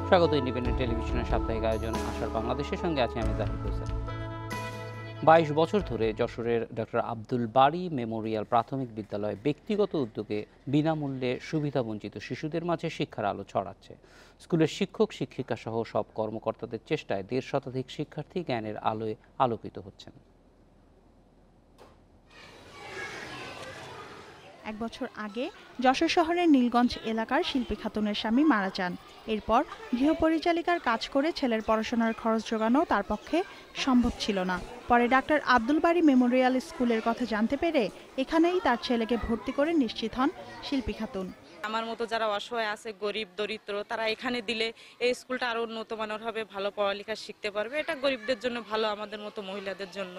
স্বাগত ইন্ডিপেন্ডেন্ট টেলিভিশনের সাপ্তাহিক আয়োজন আশার বাংলাদেশের সঙ্গে আছি আমি জাহিদ হোসেন। ২২ বছর ধরে যশোরের ডক্টর আব্দুল বারী মেমোরিয়াল প্রাথমিক বিদ্যালয় ব্যক্তিগত উদ্যোগে বিনামূল্যে সুবিধাবঞ্চিত শিশুদের মাঝে শিক্ষার আলো ছড়াচ্ছে। স্কুলের শিক্ষক শিক্ষিকা সহ সব কর্মকর্তাদের চেষ্টায় ১৫০ শতাধিক শিক্ষার্থী জ্ঞানের আলোয় আলোকিত হচ্ছেন। এক বছর আগে যশোর শহরের নীলগঞ্জ এলাকার শিল্পী খাতুনের স্বামী মারা যান। এরপর গৃহপরিচালিকার কাজ করে ছেলের পড়াশোনার খরচ জোগানো তার পক্ষে সম্ভব ছিল না। পরে ডাক্তার আব্দুল বারী মেমোরিয়াল স্কুলের কথা জানতে পেরে এখানেই তার ছেলেকে ভর্তি করে নিশ্চিত হন শিল্পী খাতুন। আমার মতো যারা অসহায় আছে, গরিব দরিদ্র, তারা এখানে দিলে এই স্কুলটা আরো উন্নত মানের হবে, ভালো পড়ালেখা শিখতে পারবে। এটা গরিবদের জন্য ভালো, আমাদের মতো মহিলাদের জন্য।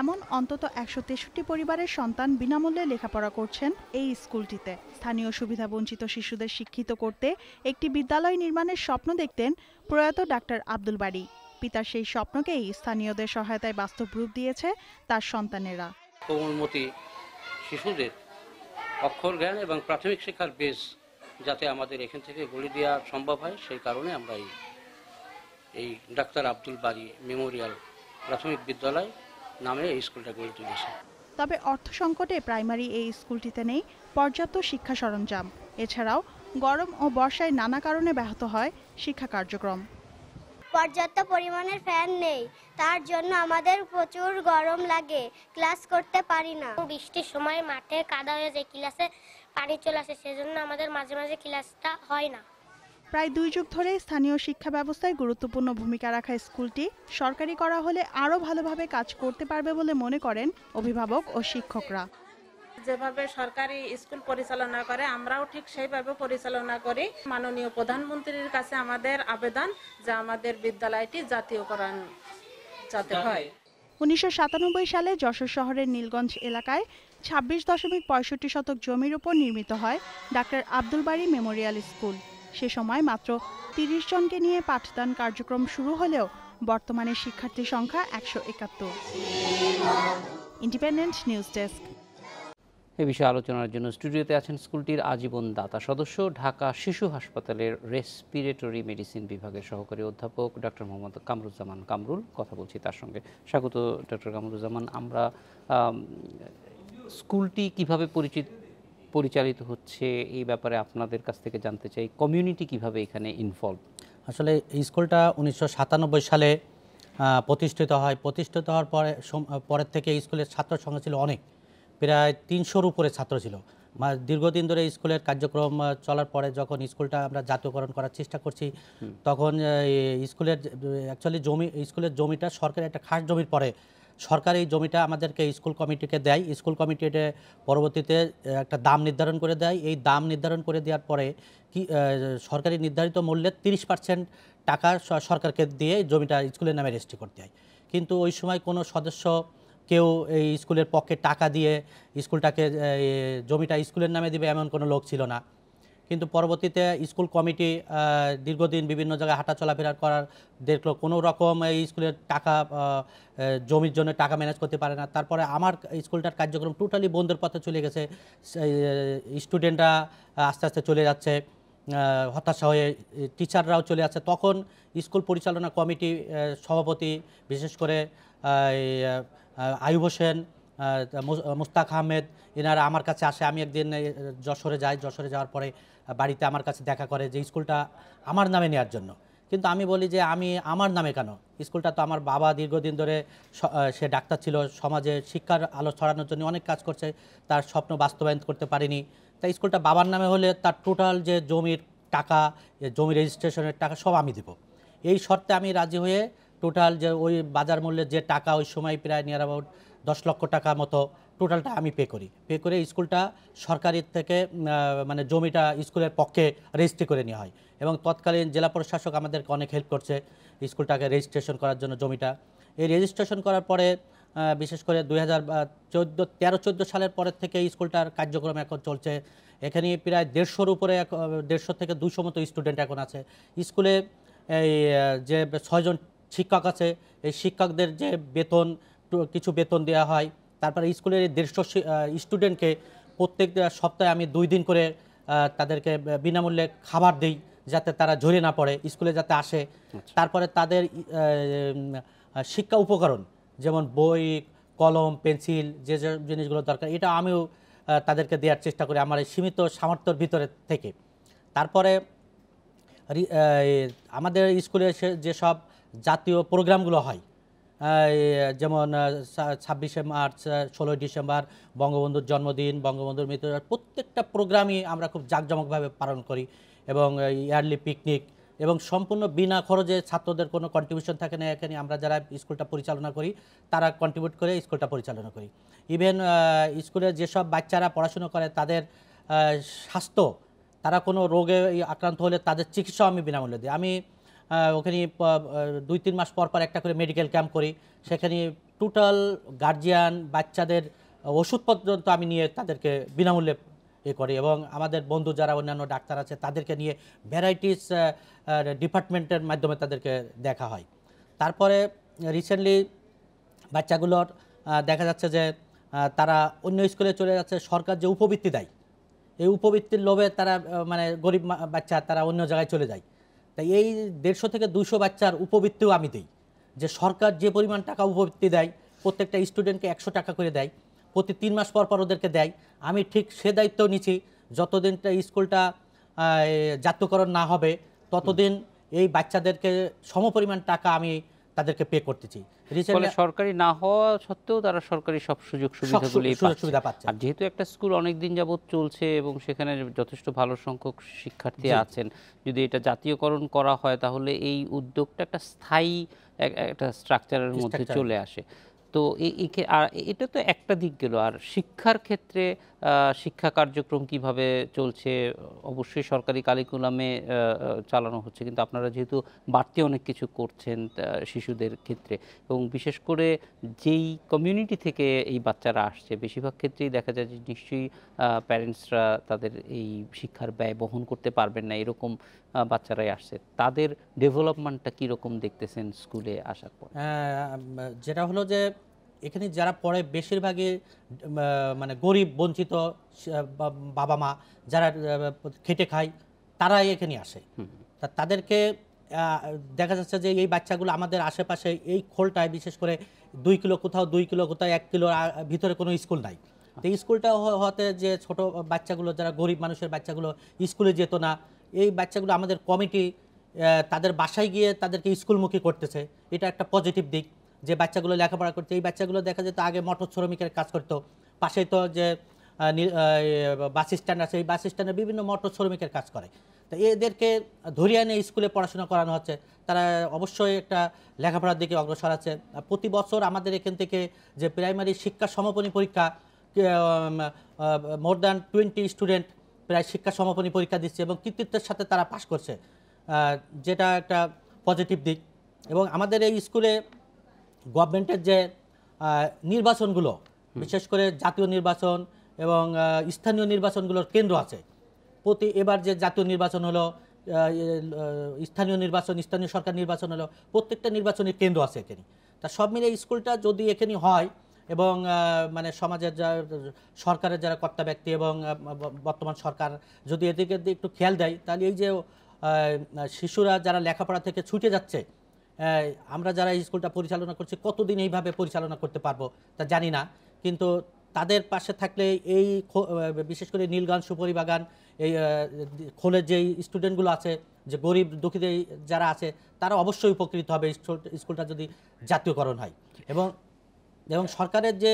এমন অন্তত ১৬৩ পরিবারের সন্তান বিনামূল্যে লেখাপড়া করছেন এই স্কুলটিতে। স্থানীয় সুবিধাবঞ্চিত শিশুদের শিক্ষিত করতে একটি বিদ্যালয় নির্মাণের স্বপ্ন দেখতেন প্রয়াত ডাক্তার আব্দুল বারী। পিতার সেই স্বপ্নকেই স্থানীয়দের সহায়তায় বাস্তব রূপ দিয়েছে তার সন্তানেরা। কোমলমতি শিশুদের অক্ষর জ্ঞান এবং প্রাথমিক শিক্ষার বেস যাতে আমাদের এখান থেকে গড়ে দেওয়া সম্ভব হয়, সেই কারণে আমরা এই ডাক্তার আব্দুল বারী মেমোরিয়াল প্রাথমিক বিদ্যালয় নামে এই স্কুলটা গড়ে তুলেছে। তবে অর্থ সংকটে প্রাইমারি এই স্কুলটিতে নেই পর্যাপ্ত শিক্ষা সরঞ্জাম। এছাড়াও গরম ও বর্ষায় নানা কারণে ব্যাহত হয় শিক্ষা কার্যক্রম। পর্যাপ্ত পরিমাণের ফ্যান নেই, তার জন্য আমাদের প্রচুর গরম লাগে, ক্লাস করতে পারি না। বৃষ্টির সময় মাঠে কাদা হয়ে যায়, ক্লাসে পানি চলে আসে, সেজন্য আমাদের মাঝে মাঝে ক্লাসটা হয় না। প্রায় ২ যুগ ধরে স্থানীয় শিক্ষা ব্যবস্থায় গুরুত্বপূর্ণ ভূমিকা রাখা স্কুলটি সরকারি করা হলে আরও ভালোভাবে কাজ করতে পারবে বলে মনে করেন অভিভাবক ও শিক্ষকরা। যেভাবে সরকারি স্কুল পরিচালনা করে আমরাও ঠিক সেইভাবে পরিচালনা করি। মাননীয় প্রধানমন্ত্রীর কাছে আমাদের আবেদন যে আমাদের বিদ্যালয়টি জাতীয়করণ যাতে হয়। ১৯৯৭ সালে যশোর শহরের নীলগঞ্জ এলাকায় ২৬.৬৫ শতক জমির উপর নির্মিত হয় ডাক্তার আব্দুল বারী মেমোরিয়াল স্কুল। সে সময় মাত্র ৩০ জনকে নিয়ে পাঠদান কার্যক্রম শুরু হলেও বর্তমানে শিক্ষার্থীর সংখ্যা ১৭১। Independent news desk. এ বিষয়ে আলোচনার জন্য স্টুডিওতে আছেন স্কুলটির আজীবন দাতা সদস্য, ঢাকা শিশু হাসপাতালের রেসপিরেটরি মেডিসিন বিভাগের সহকারী অধ্যাপক ডক্টর মোহাম্মদ কামরুজ্জামান কামরুল। কথা বলছি তার সঙ্গে। স্বাগত ডক্টর কামরুজ্জামান। আমরা স্কুলটি কিভাবে পরিচালিত হচ্ছে এই ব্যাপারে আপনাদের কাছ থেকে জানতে চাই। কমিউনিটি কিভাবে এখানে ইনভলভ? আসলে এই স্কুলটা ১৯৯৭ সালে প্রতিষ্ঠিত হয়। প্রতিষ্ঠিত হওয়ার পরের থেকে স্কুলের ছাত্র সংখ্যা ছিল অনেক, প্রায় ৩০০-র উপরে ছাত্র ছিল। দীর্ঘদিন ধরে স্কুলের কার্যক্রম চলার পরে যখন স্কুলটা আমরা জাতীয়করণ করার চেষ্টা করছি, তখন স্কুলের স্কুলের জমিটা সরকারি একটা খাস জমির পরে সরকার এই জমিটা আমাদেরকে স্কুল কমিটিকে দেয়। স্কুল কমিটিতে পরবর্তীতে একটা দাম নির্ধারণ করে দেয়। এই দাম নির্ধারণ করে দেওয়ার পরে সরকারি নির্ধারিত মূল্যের ৩০% টাকা সরকারকে দিয়ে জমিটা স্কুলের নামে রেজিস্ট্রি করতে হয়। কিন্তু ওই সময় কোনো সদস্য কেউ এই স্কুলের পক্ষে টাকা দিয়ে স্কুলটাকে জমিটা স্কুলের নামে দিবে এমন কোনো লোক ছিল না। কিন্তু পরবর্তীতে স্কুল কমিটি দীর্ঘদিন বিভিন্ন জায়গায় হাঁটা চলাফেরা করার দেখলো কোনো রকম এই স্কুলের টাকা জমির জন্য টাকা ম্যানেজ করতে পারে না। তারপরে আমার স্কুলটার কার্যক্রম টোটালি বন্ধের পথে চলে গেছে। স্টুডেন্টরা আস্তে আস্তে চলে যাচ্ছে, হতাশা হয়ে টিচাররাও চলে যাচ্ছে। তখন স্কুল পরিচালনা কমিটি সভাপতি বিশেষ করে আইয়ুব হোসেন, মুস্তাক আহমেদ, এনারা আমার কাছে আসে। আমি একদিন যশোরে যাই। যশোরে যাওয়ার পরে বাড়িতে আমার কাছে দেখা করে যে স্কুলটা আমার নামে নেওয়ার জন্য। কিন্তু আমি বলি যে আমার নামে কেন? স্কুলটা তো আমার বাবা দীর্ঘদিন ধরে সে ডাক্তার ছিল, সমাজে শিক্ষার আলো ছড়ানোর জন্য অনেক কাজ করছে, তার স্বপ্ন বাস্তবায়ন করতে পারিনি। তাই স্কুলটা বাবার নামে হলে তার টোটাল যে জমির টাকা, জমি রেজিস্ট্রেশনের টাকা সব আমি দেব। এই শর্তে আমি রাজি হয়ে টোটাল যে ওই বাজার মূল্যের যে টাকা, ওই সময় প্রায় নিয়ার অ্যাবাউট 10 লক্ষ টাকা মতো টোটালটা আমি পে করে স্কুলটা সরকারি থেকে মানে জমিটা স্কুলের পক্ষে রেজিস্ট্রি করে নেওয়া হয়। এবং তৎকালীন জেলা প্রশাসক আমাদেরকে অনেক হেল্প করছে স্কুলটাকে রেজিস্ট্রেশন করার জন্য জমিটা। এই রেজিস্ট্রেশন করার পরে বিশেষ করে 2013-14 সালের পরের থেকে স্কুলটার কার্যক্রম এখন চলছে। এখানে প্রায় 150-র উপরে 150 থেকে 200 মতো স্টুডেন্ট এখন আছে স্কুলে। এই যে 6 জন শিক্ষক আছে, এই শিক্ষকদের যে কিছু বেতন দেওয়া হয়। তারপরে স্কুলের 150 স্টুডেন্টকে প্রত্যেক সপ্তাহে আমি 2 দিন করে তাদেরকে বিনামূল্যে খাবার দিই, যাতে তারা ঝরে না পড়ে, স্কুলে যাতে আসে। তারপরে তাদের শিক্ষা উপকরণ যেমন বই, কলম, পেন্সিল, যে যে জিনিসগুলো দরকার, এটা আমিও তাদেরকে দেওয়ার চেষ্টা করি আমার এই সীমিত সামর্থ্যের ভিতরে থেকে। তারপরে আমাদের স্কুলে যেসব জাতীয় প্রোগ্রামগুলো হয়, যেমন 26শে মার্চ, 16ই ডিসেম্বর, বঙ্গবন্ধুর জন্মদিন, বঙ্গবন্ধুর মৃত্যু, প্রত্যেকটা প্রোগ্রামই আমরা খুব জাঁকজমকভাবে পালন করি। এবং ইয়ারলি পিকনিক, এবং সম্পূর্ণ বিনা খরচে, ছাত্রদের কোনো কন্ট্রিবিউশন থাকে না এখানে। আমরা যারা স্কুলটা পরিচালনা করি তারা কন্ট্রিবিউট করে স্কুলটা পরিচালনা করি। ইভেন স্কুলে যেসব বাচ্চারা পড়াশুনো করে তাদের স্বাস্থ্য, তারা কোনো রোগে আক্রান্ত হলে তাদের চিকিৎসা আমি বিনামূল্যে দিই। আমি ওখানে 2-3 মাস পর পর একটা করে মেডিকেল ক্যাম্প করি। সেখানে টোটাল গার্জিয়ান, বাচ্চাদের ওষুধ পর্যন্ত আমি নিয়ে তাদেরকে বিনামূল্যে করি। এবং আমাদের বন্ধু যারা অন্যান্য ডাক্তার আছে তাদেরকে নিয়ে ভ্যারাইটিস ডিপার্টমেন্টের মাধ্যমে তাদেরকে দেখা হয়। তারপরে রিসেন্টলি বাচ্চাগুলোর দেখা যাচ্ছে যে তারা অন্য স্কুলে চলে যাচ্ছে। সরকার যে উপবৃত্তি দেয়, এই উপবৃত্তির লোভে তারা মানে গরিব বাচ্চা তারা অন্য জায়গায় চলে যায়। তাই এই 150 থেকে 200 বাচ্চার উপবৃত্তিও আমি দিই। যে সরকার যে পরিমাণ টাকা উপবৃত্তি দেয়, প্রত্যেকটা স্টুডেন্টকে 100 টাকা করে দেয়, প্রতি 3 মাস পর পর ওদেরকে দেয়। আমি ঠিক সে দায়িত্ব নিচ্ছি, যতদিন স্কুলটা জাতীয়করণ না হবে ততদিন এই বাচ্চাদেরকে সমপরিমাণ টাকা আমি তাদেরকে পে করতেছি। সরকারি না হওয়া সত্ত্বেও তারা সরকারি সব সুযোগ সুবিধা পাচ্ছে। আর যেহেতু একটা স্কুল অনেক দিন যাবত চলছে এবং সেখানে যথেষ্ট ভালো সংখ্যক শিক্ষার্থী আছেন, যদি এটা জাতীয়করণ করা হয় তাহলে এই উদ্যোগটা একটা স্থায়ী একটা স্ট্রাকচারের মধ্যে চলে আসে। তো আর এটা তো একটা দিক গেল। আর শিক্ষার ক্ষেত্রে শিক্ষা কার্যক্রম কিভাবে চলছে? অবশ্যই সরকারি কারিকুলামে চালানো হচ্ছে, কিন্তু আপনারা যেহেতু বাড়তি অনেক কিছু করছেন শিশুদের ক্ষেত্রে, এবং বিশেষ করে যেই কমিউনিটি থেকে এই বাচ্চারা আসছে বেশিরভাগ ক্ষেত্রেই দেখা যায় যে নিশ্চয়ই প্যারেন্টসরা তাদের এই শিক্ষার ব্যয় বহন করতে পারবেন না, এরকম বাচ্চারাই আসছে। তাদের ডেভেলপমেন্টটা কীরকম দেখতেছেন স্কুলে আসার পর? যেটা হলো যে এখানে যারা পড়ে বেশিরভাগই মানে গরিব, বঞ্চিত বাবা মা যারা খেটে খায়, তারাই এখানে আসে। তাদেরকে দেখা যাচ্ছে যে এই বাচ্চাগুলো আমাদের আশেপাশে এই খোলটায়, বিশেষ করে 2 কিলো কোথাও, 2 কিলো কোথাও, 1 কিলোর ভিতরে কোনো স্কুল নাই। তো স্কুলটা হতে যে ছোট বাচ্চাগুলো, যারা গরিব মানুষের বাচ্চাগুলো স্কুলে যেত না, এই বাচ্চাগুলো আমাদের কমিটি তাদের বাসায় গিয়ে তাদেরকে স্কুলমুখী করতেছে। এটা একটা পজিটিভ দিক যে বাচ্চাগুলো লেখাপড়া করছে। এই বাচ্চাগুলো দেখা যেত আগে মোটর শ্রমিকের কাজ করতো, পাশেই তো যে বাস স্ট্যান্ড আছে, এই বাস স্ট্যান্ডে বিভিন্ন মোটর শ্রমিকের কাজ করে। তো এদেরকে ধরিয়ে এনে স্কুলে পড়াশোনা করানো হচ্ছে। তারা অবশ্যই একটা লেখাপড়ার দিকে অগ্রসর আছে। প্রতি বছর আমাদের এখান থেকে যে প্রাইমারি শিক্ষা সমাপনী পরীক্ষা, মোর দ্যান 20 স্টুডেন্ট প্রায় শিক্ষা সমাপনী পরীক্ষা দিচ্ছে এবং কৃতিত্বের সাথে তারা পাশ করছে, যেটা একটা পজিটিভ দিক। এবং আমাদের এই স্কুলে গভর্নমেন্টের যে নির্বাচনগুলো, বিশেষ করে জাতীয় নির্বাচন এবং স্থানীয় নির্বাচনগুলোর কেন্দ্র আছে। এবার যে জাতীয় নির্বাচন হলো, স্থানীয় নির্বাচন, স্থানীয় সরকার নির্বাচন হলো, প্রত্যেকটা নির্বাচনের কেন্দ্র আছে এখানে। তা সব মিলে স্কুলটা যদি এখানে হয় এবং মানে সমাজের সরকারের যারা কর্তা ব্যক্তি এবং বর্তমান সরকার যদি এদিকে একটু খেয়াল দেয়, তাহলে এই যে শিশুরা যারা লেখাপড়া থেকে ছুটে যাচ্ছে, আমরা যারা স্কুলটা পরিচালনা করছি কতদিন এইভাবে পরিচালনা করতে পারবো তা জানি না, কিন্তু তাদের পাশে থাকলে এই বিশেষ করে নীলগঞ্জ, সুপরিবাগান, এই খোলের যেই স্টুডেন্টগুলো আছে, যে গরিব দুঃখী যারা আছে, তারা অবশ্যই উপকৃত হবে স্কুলটা যদি জাতীয়করণ হয়। এবং সরকারের যে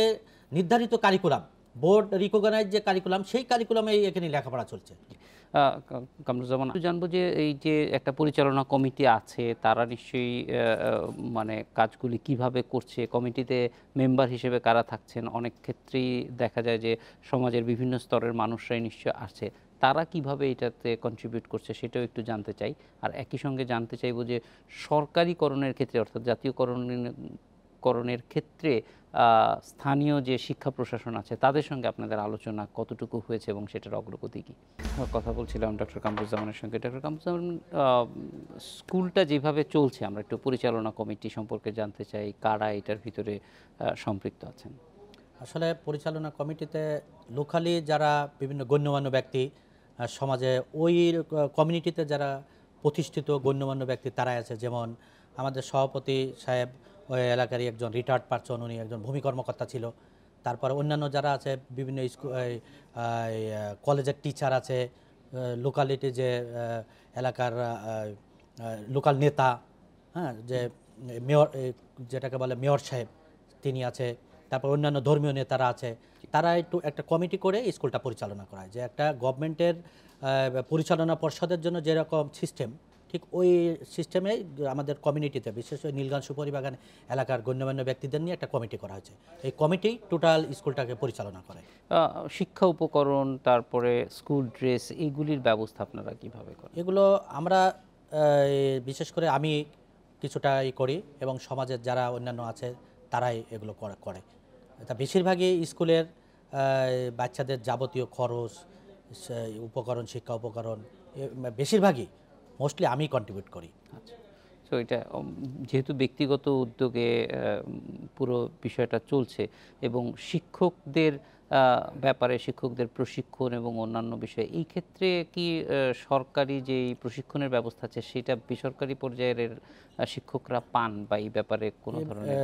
নির্ধারিত কারিকুলাম, বোর্ড রিকগনাইজ যে কারিকুলাম, সেই কারিকুলামে এখানে লেখাপড়া চলছে। কামরুজ্জামান, জানবো যে এই যে একটা পরিচালনা কমিটি আছে, তারা নিশ্চয়ই মানে কাজগুলি কিভাবে করছে, কমিটিতে মেম্বার হিসেবে কারা থাকছেন? অনেক ক্ষেত্রেই দেখা যায় যে সমাজের বিভিন্ন স্তরের মানুষরাই নিশ্চয় আছে, তারা কিভাবে এটাতে কন্ট্রিবিউট করছে সেটাও একটু জানতে চাই। আর একই সঙ্গে জানতে চাইবো যে সরকারিকরণের ক্ষেত্রে, অর্থাৎ জাতীয়করণের ক্ষেত্রে স্থানীয় যে শিক্ষা প্রশাসন আছে তাদের সঙ্গে আপনাদের আলোচনা কতটুকু হয়েছে এবং সেটার অগ্রগতি কী? কথা বলছিলাম ডক্টর কামরুজ্জামানের সঙ্গে। ডক্টর কামরুজ্জামান, স্কুলটা যেভাবে চলছে, আমরা একটু পরিচালনা কমিটি সম্পর্কে জানতে চাই, কারা এটার ভিতরে সম্পৃক্ত আছেন? আসলে পরিচালনা কমিটিতে লোকালি যারা বিভিন্ন গণ্যমান্য ব্যক্তি সমাজে, ওই কমিউনিটিতে যারা প্রতিষ্ঠিত গণ্যমান্য ব্যক্তি তারাই আছে, যেমন আমাদের সভাপতি সাহেব ওই এলাকারই একজন রিটায়ার্ড পারসন, উনি একজন ভূমি কর্মকর্তা ছিল। তারপরে অন্যান্য যারা আছে বিভিন্ন স্কুল কলেজের টিচার আছে, লোকালিটি যে এলাকার লোকাল নেতা, হ্যাঁ, যে মেয়র যেটাকে বলে মেয়র সাহেব তিনি আছে, তারপর অন্যান্য ধর্মীয় নেতারা আছে। তারা একটু একটা কমিটি করে স্কুলটা পরিচালনা করায়, যে একটা গভর্নমেন্টের পরিচালনা পর্ষদের জন্য যেরকম সিস্টেম, ঠিক ওই সিস্টেমে আমাদের কমিউনিটিতে, বিশেষ করে নীলগঞ্জ সুপরিবাগান এলাকার গণ্যমান্য ব্যক্তিদের নিয়ে একটা কমিটি করা হয়েছে। এই কমিটি টোটাল স্কুলটাকে পরিচালনা করে। শিক্ষা উপকরণ, তারপরে স্কুল ড্রেস, এইগুলির ব্যবস্থা আপনারা কিভাবে করেন? এগুলো আমরা বিশেষ করে আমি কিছুটা করি এবং সমাজের যারা অন্যান্য আছে তারাই এগুলো করে। তা বেশিরভাগই স্কুলের বাচ্চাদের যাবতীয় খরচ, উপকরণ, শিক্ষা উপকরণ বেশিরভাগই মোস্টলি আমি কন্ট্রিবিউট করি। আচ্ছা, তো এটা যেহেতু ব্যক্তিগত উদ্যোগে পুরো বিষয়টা চলছে এবং শিক্ষকদের ব্যাপারে, শিক্ষকদের প্রশিক্ষণ এবং অন্যান্য বিষয়, এই ক্ষেত্রে কি সরকারি যে প্রশিক্ষণের ব্যবস্থা আছে সেটা বেসরকারি পর্যায়ের শিক্ষকরা পান, বা এই ব্যাপারে কোনো ধরনের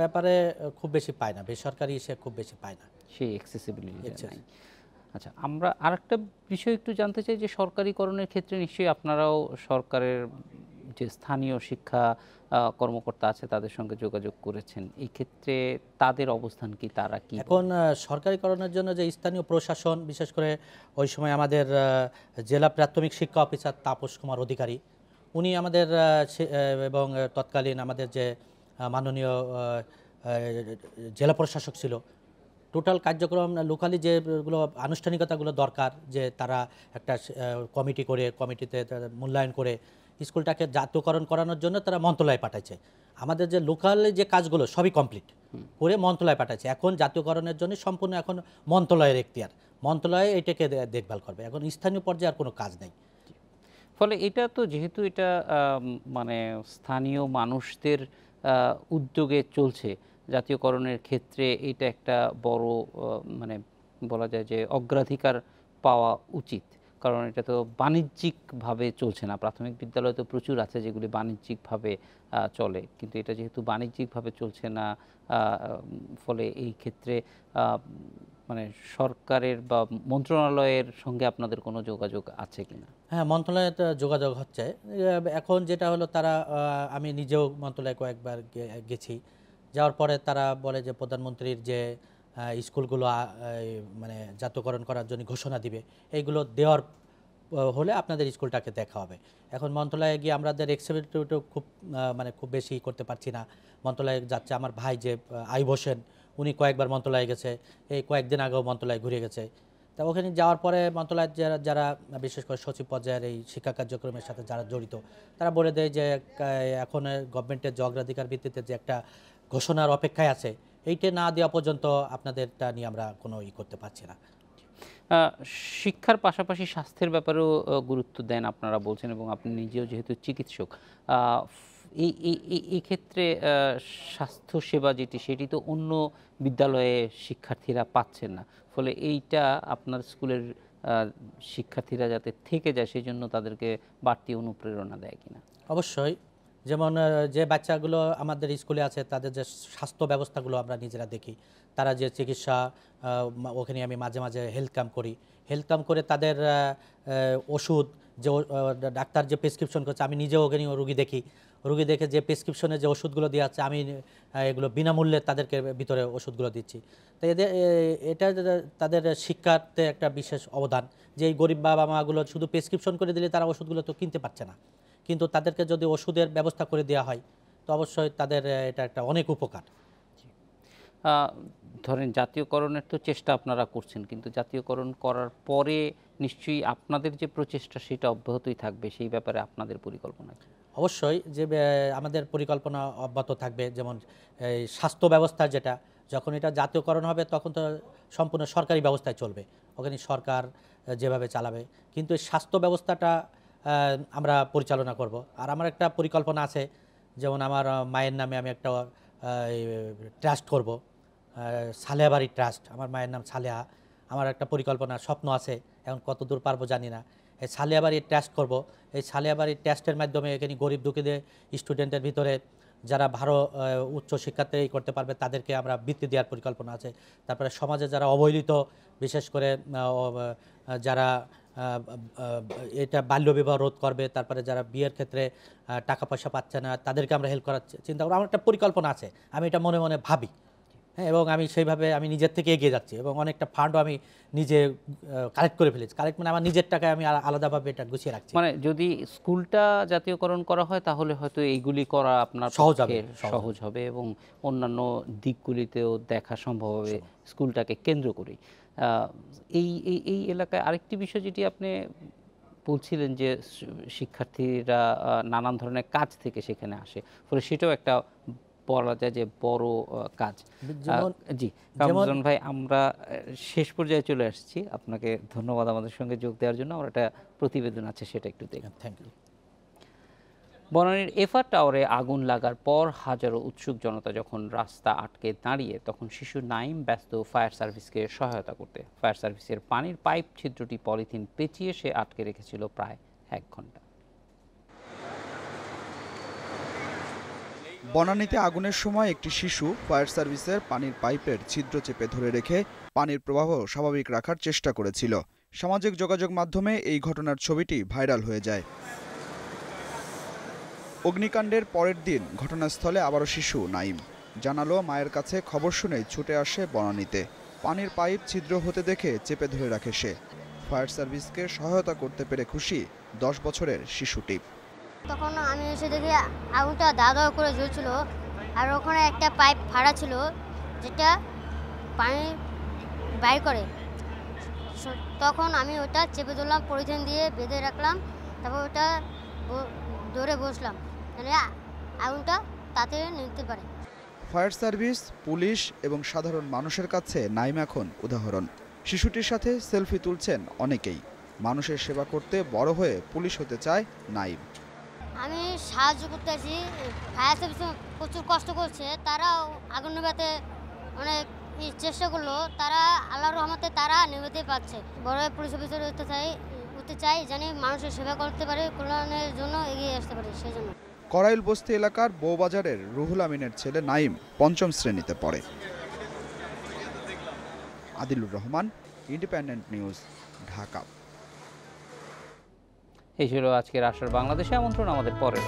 ব্যাপারে খুব বেশি পায় না, বেসরকারি সে খুব বেশি পায় না, সেই অ্যাক্সেসিবিলিটি নাই। আচ্ছা, আমরা আরেকটা বিষয় একটু জানতে চাই যে সরকারিকরণের ক্ষেত্রে নিশ্চয়ই আপনারাও সরকারের যে স্থানীয় শিক্ষা কর্মকর্তা আছে তাদের সঙ্গে যোগাযোগ করেছেন। এই ক্ষেত্রে তাদের অবস্থান কি, তারা কি এখন সরকারিকরণের জন্য যে স্থানীয় প্রশাসন, বিশেষ করে ওই সময় আমাদের জেলা প্রাথমিক শিক্ষা অফিসার তাপস কুমার অধিকারী, উনি আমাদের এবং তৎকালীন আমাদের যে মাননীয় জেলা প্রশাসক ছিল, টোটাল কার্যক্রম লোকালি যেগুলো আনুষ্ঠানিকতাগুলো দরকার, যে তারা একটা কমিটি করে, কমিটিতে মূল্যায়ন করে স্কুলটাকে জাতীয়করণ করানোর জন্য তারা মন্ত্রণালয়ে পাঠাইছে। আমাদের যে লোকাল যে কাজগুলো সবই কমপ্লিট করে মন্ত্রণালয়ে পাঠাইছে। এখন জাতীয়করণের জন্য সম্পূর্ণ এখন মন্ত্রণালয়ের এখতিয়ার, মন্ত্রণালয় এটাকে দেখভাল করবে, এখন স্থানীয় পর্যায়ে আর কোনো কাজ নেই। ফলে এটা তো, যেহেতু এটা মানে স্থানীয় মানুষদের উদ্যোগে চলছে, জাতীয়করণের ক্ষেত্রে এটা একটা বড় মানে বলা যায় যে অগ্রাধিকার পাওয়া উচিত, কারণ এটা তো বাণিজ্যিকভাবে চলছে না। প্রাথমিক বিদ্যালয় তো প্রচুর আছে যেগুলি বাণিজ্যিকভাবে চলে, কিন্তু এটা যেহেতু বাণিজ্যিকভাবে চলছে না, ফলে এই ক্ষেত্রে মানে সরকারের বা মন্ত্রণালয়ের সঙ্গে আপনাদের কোনো যোগাযোগ আছে কিনা? হ্যাঁ, মন্ত্রণালয়ে যোগাযোগ হচ্ছে। এখন যেটা হলো, তারা আমি নিজেও মন্ত্রণালয়ে কয়েকবার গেছি, যাওয়ার পরে তারা বলে যে প্রধানমন্ত্রীর যে স্কুলগুলো মানে জাতীয়করণ করার জন্য ঘোষণা দিবে, এইগুলো দেওয়ার হলে আপনাদের স্কুলটাকে দেখা হবে। এখন মন্ত্রণালয়ে গিয়ে আমাদের এক্সিকিউটিভ খুব বেশি করতে পারছি না। মন্ত্রণালয়ে যাচ্ছে আমার ভাই যে আইব হোসেন, উনি কয়েকবার মন্ত্রণালয়ে গেছে, এই কয়েকদিন আগেও মন্ত্রণালয়ে ঘুরে গেছে। তা ওখানে যাওয়ার পরে মন্ত্রণালয়ের যারা বিশেষ করে সচিব পর্যায়ের এই শিক্ষা কার্যক্রমের সাথে যারা জড়িত, তারা বলে দেয় যে এখন গভর্নমেন্টের যে অগ্রাধিকার ভিত্তিতে যে একটা ঘোষণার অপেক্ষায় আছে, এইটা না দেওয়া পর্যন্ত আপনাদেরটা নিয়ে আমরা কোনো করতে পারছি না। শিক্ষার পাশাপাশি স্বাস্থ্যের ব্যাপারেও গুরুত্ব দেন আপনারা বলছেন, এবং আপনি নিজেও যেহেতু চিকিৎসক, এই ক্ষেত্রে স্বাস্থ্যসেবা সেটি তো অন্য বিদ্যালয়ে শিক্ষার্থীরা পাচ্ছেন না, ফলে এইটা আপনার স্কুলের শিক্ষার্থীরা যাতে থেকে যায় সেই জন্য তাদেরকে বাড়তি অনুপ্রেরণা দেয় কিনা? অবশ্যই, যেমন যে বাচ্চাগুলো আমাদের স্কুলে আছে তাদের যে স্বাস্থ্য ব্যবস্থাগুলো আমরা নিজেরা দেখি, তারা যে চিকিৎসা, ওখানে আমি মাঝে মাঝে হেলথ ক্যাম্প করি, হেলথ ক্যাম্প করে তাদের ওষুধ যে ডাক্তার যে প্রেসক্রিপশন করছে, আমি নিজেও ওখানে রুগী দেখে যে প্রেসক্রিপশনে যে ওষুধগুলো দেওয়া আছে, আমি এগুলো বিনামূল্যে তাদেরকে ভিতরে ওষুধগুলো দিচ্ছি। তো এটা তাদের শিক্ষাতে একটা বিশেষ অবদান, যে এই গরিব বাবা মাগুলো শুধু প্রেসক্রিপশন করে দিলে তারা ওষুধগুলো তো কিনতে পারছে না, কিন্তু তাদেরকে যদি ওষুধের ব্যবস্থা করে দেওয়া হয় তো অবশ্যই তাদের এটা একটা অনেক উপকার। ধরেন জাতীয়করণের তো চেষ্টা আপনারা করছেন, কিন্তু জাতীয়করণ করার পরে নিশ্চয়ই আপনাদের যে প্রচেষ্টা সেটা অব্যাহতই থাকবে, সেই ব্যাপারে আপনাদের পরিকল্পনা কি? অবশ্যই, যে আমাদের পরিকল্পনা অব্যাহত থাকবে। যেমন এই স্বাস্থ্য ব্যবস্থা, যেটা যখন এটা জাতীয়করণ হবে তখন তো সম্পূর্ণ সরকারি ব্যবস্থায় চলবে, ওখানে সরকার যেভাবে চালাবে, কিন্তু এই স্বাস্থ্য ব্যবস্থাটা আমরা পরিচালনা করব। আর আমার একটা পরিকল্পনা আছে, যেমন আমার মায়ের নামে আমি একটা ট্রাস্ট করব, সালেহা বাড়ি ট্রাস্ট। আমার মায়ের নাম সালেহা। আমার একটা পরিকল্পনা, স্বপ্ন আছে, এখন কত দূর পারবো জানি না। এই সালিয়াবাড়ির টেস্ট করব। এই সালিয়াবাড়ির টেস্টের মাধ্যমে এখানে গরিব দুঃখীদের স্টুডেন্টের ভিতরে যারা ভালো উচ্চ শিক্ষাতে করতে পারবে তাদেরকে আমরা বৃত্তি দেওয়ার পরিকল্পনা আছে। তারপরে সমাজে যারা অবহেলিত, বিশেষ করে যারা এটা বাল্যবিবাহ রোধ করবে, তারপরে যারা বিয়ের ক্ষেত্রে টাকা পয়সা পাচ্ছে না তাদেরকে আমরা হেল্প করার চিন্তা করি। আমার একটা পরিকল্পনা আছে, আমি এটা মনে মনে ভাবি, হ্যাঁ, এবং আমি সেইভাবে আমি নিজের থেকে এগিয়ে যাচ্ছি এবং অনেকটা ফান্ডও আমি নিজে কালেক্ট করে ফেলেছি। কালেক্ট মানে আমার নিজের টাকায় আমি আলাদাভাবে এটা গুছিয়ে রাখছি। মানে যদি স্কুলটা জাতীয়করণ করা হয় তাহলে হয়তো এইগুলি করা আপনার সহজ হবে এবং অন্যান্য দিকগুলিতেও দেখা সম্ভব হবে স্কুলটাকে কেন্দ্র করেই। এই এই এই এলাকায় আরেকটি বিষয় যেটি আপনি বলছিলেন যে শিক্ষার্থীরা নানান ধরনের কাজ থেকে সেখানে আসে, ফলে সেটাও একটা বলা যায় যে বড় কাজ। জি কামরুজ্জামান ভাই, আমরা শেষ পর্যায়ে চলে আসছি। আপনাকে ধন্যবাদ আমাদের সঙ্গে যোগ দেওয়ার জন্য। আমার একটা প্রতিবেদন আছে, সেটা একটু দেখুন। Thank you. বনানীর এফআর টাওয়ারে আগুন লাগার পর হাজারো উৎসুক জনতা যখন রাস্তা আটকে দাঁড়িয়ে, তখন শিশু নাইম ব্যস্ত ফায়ার সার্ভিসকে সহায়তা করতে। ফায়ার সার্ভিসের পানির পাইপ ছিদ্রটি পলিথিন পেঁচিয়ে সে আটকে রেখেছিল প্রায় 1 ঘন্টা। বনানীতে আগুনের সময় একটি শিশু ফায়ার সার্ভিসের পানির পাইপের ছিদ্র চেপে ধরে রেখে পানির প্রবাহ স্বাভাবিক রাখার চেষ্টা করেছিল। সামাজিক যোগাযোগ মাধ্যমে এই ঘটনার ছবিটি ভাইরাল হয়ে যায়। অগ্নিকাণ্ডের পরের দিন ঘটনাস্থলে আবারও শিশু নাইম জানালো মায়ের কাছে খবর শুনেই ছুটে আসে বনানীতে। পানির পাইপ ছিদ্র হতে দেখে চেপে ধরে রাখে সে। ফায়ার সার্ভিসকে সহায়তা করতে পেরে খুশি 10 বছরের শিশুটি। তখন আমি এসে দেখি আগুনটা দাও করে জ্বলছিল, আর ওখানে একটা পাইপ ফাড়া ছিল যেটা পানি বাইর করে। তখন আমি ওটা চেপে ধরলাম, পলিথিন দিয়ে বেঁধে রাখলাম, তারপর ওটা ধরে বসলাম, মানে আগুনটা তাতে নিতে পারে। ফায়ার সার্ভিস, পুলিশ এবং সাধারণ মানুষের কাছে নাইম এখন উদাহরণ। শিশুটির সাথে সেলফি তুলছেন অনেকেই। মানুষের সেবা করতে বড় হয়ে পুলিশ হতে চায় নাইম। আমি সাহায্য করতে আছি, ফায়ার সার্ভিস প্রচুর কষ্ট করছে, তারাও আগুন নেভাতে অনেক চেষ্টা করলো, তারা আল্লাহর রহমতে তারা নেভাতে পারছে। বড় পুলিশ অফিসার হতে চাই, জানি মানুষের সেবা করতে পারে, কল্যাণের জন্য এগিয়ে আসতে পারে। সেই জন্য করাইল বস্তি এলাকার বউবাজারের রুহুল আমিনের ছেলে নাইম 5ম শ্রেণীতে পড়ে। Adilur Rahman, independent news, Dhaka. এই ছিল আজকের আশার বাংলাদেশে আমন্ত্রণ আমাদের পরের